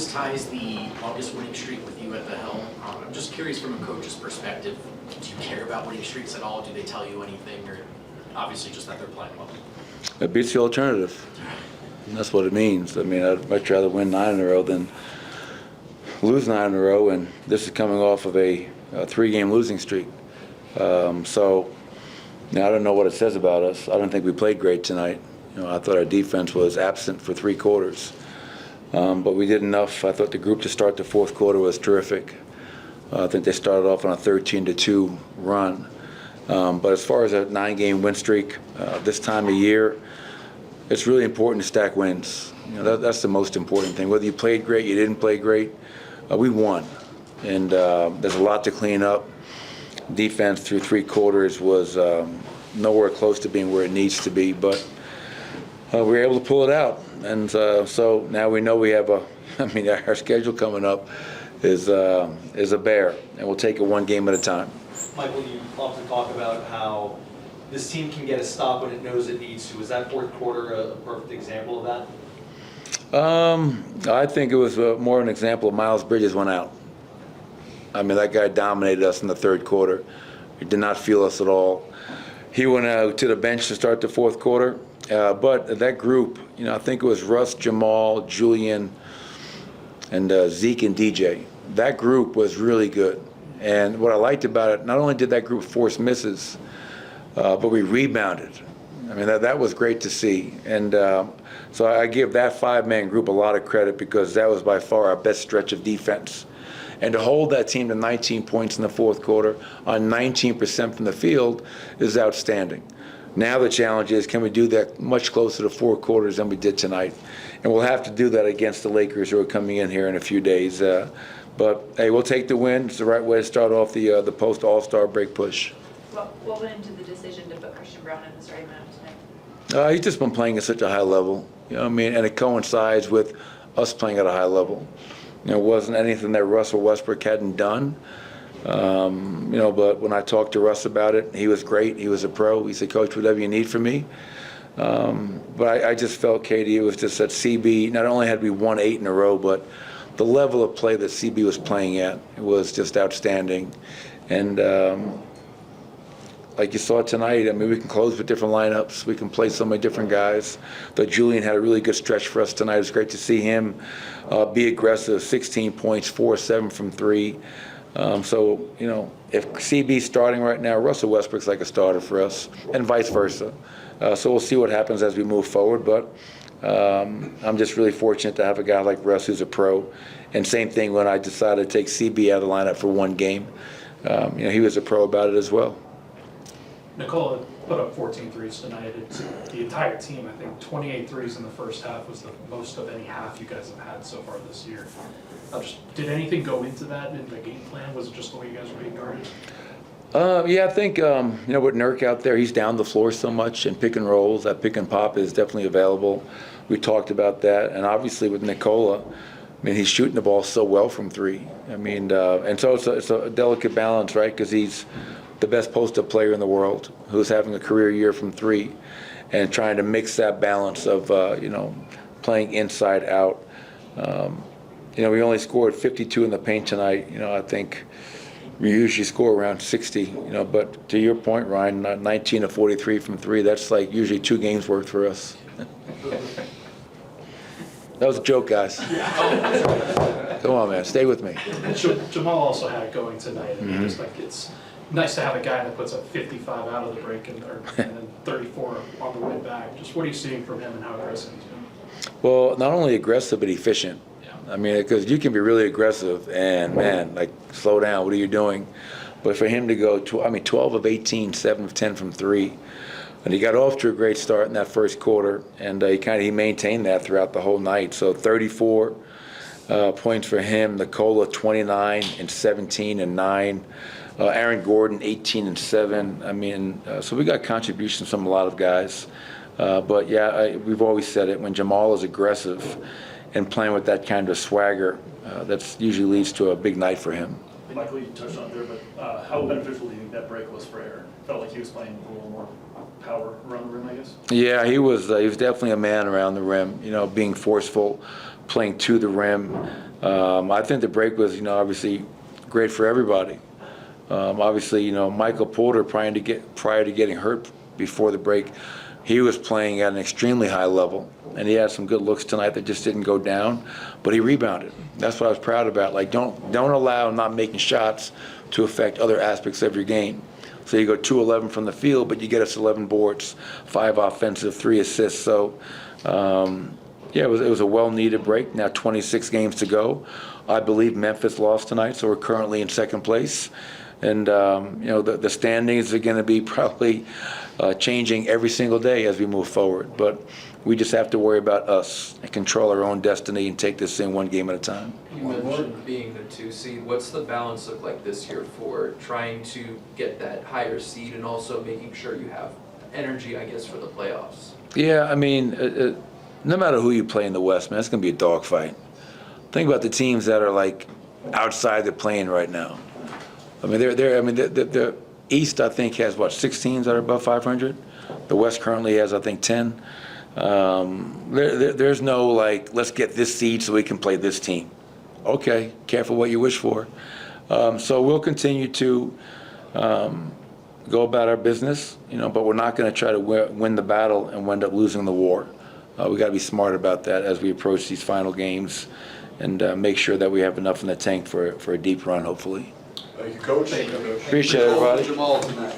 this ties the longest winning streak with you at the helm. I'm just curious from a coach's perspective, do you care about winning streaks at all? Do they tell you anything, or obviously just that they're playing well? It beats the alternative. And that's what it means. I mean, I'd much rather win 9 in a row than lose 9 in a row, and this is coming off of a 3-game losing streak. So now I don't know what it says about us. I don't think we played great tonight. I thought our defense was absent for 3 quarters. But we did enough. I thought the group to start the 4th quarter was terrific. I think they started off on a 13-2 run. But as far as a 9-game win streak, this time of year, it's really important to stack wins. That's the most important thing. Whether you played great, you didn't play great, we won. And there's a lot to clean up. Defense through 3 quarters was nowhere close to being where it needs to be, but we were able to pull it out. And so now we know we have our schedule coming up is a bear, and we'll take it 1 game at a time. Michael, you often talk about how this team can get a stop when it knows it needs to. Was that 4th quarter a perfect example of that? I think it was more an example of Miles Bridges went out. I mean, that guy dominated us in the 3rd quarter. He did not feel us at all. He went out to the bench to start the 4th quarter. But that group, I think it was Russ, Jamal, Julian, and Zeke and DJ. That group was really good. And what I liked about it, not only did that group force misses, but we rebounded. I mean, that was great to see. And so I give that 5-man group a lot of credit because that was by far our best stretch of defense. And to hold that team to 19 points in the 4th quarter on 19% from the field is outstanding. Now the challenge is, can we do that much closer to 4 quarters than we did tonight? And we'll have to do that against the Lakers, who are coming in here in a few days. But hey, we'll take the win. It's the right way to start off the post-All-Star break push. What went into the decision to put Christian Brown in the starting lineup tonight? He's just been playing at such a high level. And it coincides with us playing at a high level. It wasn't anything that Russell Westbrook hadn't done. But when I talked to Russ about it, he was great. He was a pro. He said, "Coach, whatever you need from me." But I just felt, Katie, it was just that CB, not only had we won 8 in a row, but the level of play that CB was playing at was just outstanding. And like you saw tonight, I mean, we can close with different lineups. We can play so many different guys. But Julian had a really good stretch for us tonight. It was great to see him be aggressive, 16 points, 4-7 from 3. So, if CB's starting right now, Russell Westbrook's like a starter for us, and vice versa. So we'll see what happens as we move forward. But I'm just really fortunate to have a guy like Russ who's a pro. And same thing when I decided to take CB out of the lineup for 1 game. He was a pro about it as well. Nikola put up 14 threes tonight. It's the entire team, I think 28 threes in the first half was the most of any half you guys have had so far this year. Did anything go into that in the game plan? Was it just the way you guys were being guarded? Yeah, I think, with Nurk out there, he's down the floor so much in pick and rolls. That pick and pop is definitely available. We talked about that. And obviously with Nikola, he's shooting the ball so well from 3. And so it's a delicate balance, right? Because he's the best post-up player in the world who's having a career year from 3 and trying to mix that balance of, playing inside out. We only scored 52 in the paint tonight. I think we usually score around 60, but to your point, Ryan, 19 of 43 from 3, that's like usually 2 games worth for us. That was a joke, guys. Come on, man, stay with me. Jamal also had it going tonight. It's nice to have a guy that puts up 55 out of the break and then 34 on the way back. Just what are you seeing from him and how aggressive he's been? Well, not only aggressive, but efficient. Because you can be really aggressive and, slow down, what are you doing? But for him to go, 12 of 18, 7 of 10 from 3. And he got off to a great start in that first quarter, and he maintained that throughout the whole night. So 34 points for him. Nikola, 29 and 17 and 9. Aaron Gordon, 18 and 7. So we got contributions from a lot of guys. But yeah, we've always said it, when Jamal is aggressive and playing with that kind of swagger, that usually leads to a big night for him. Michael, you touched on it there, but how beneficial do you think that break was for Aaron? Felt like he was playing with a little more power around the rim, I guess? Yeah, he was definitely a man around the rim, being forceful, playing to the rim. I think the break was, obviously great for everybody. Obviously, Michael Porter, prior to getting hurt before the break, he was playing at an extremely high level, and he had some good looks tonight that just didn't go down, but he rebounded. That's what I was proud about. Like, don't allow not making shots to affect other aspects of your game. So you go 2-11 from the field, but you get us 11 boards, 5 offensive, 3 assists. So, yeah, it was a well-needed break. Now 26 games to go. I believe Memphis lost tonight, so we're currently in second place. And, the standings are going to be probably changing every single day as we move forward. But we just have to worry about us and control our own destiny and take this thing one game at a time. You mentioned being the 2 seed. What's the balance look like this year for trying to get that higher seed and also making sure you have energy, I guess, for the playoffs? Yeah, I mean, no matter who you play in the West, man, it's going to be a dogfight. Think about the teams that are like outside the plane right now. I mean, the East, I think, has, 6 teams that are above 500? The West currently has, I think, 10. There's no, let's get this seed so we can play this team. Okay, careful what you wish for. So we'll continue to go about our business, but we're not going to try to win the battle and wind up losing the war. We got to be smart about that as we approach these final games and make sure that we have enough in the tank for a deep run, hopefully. Thank you, Coach. Appreciate it, everybody. Jamal tonight.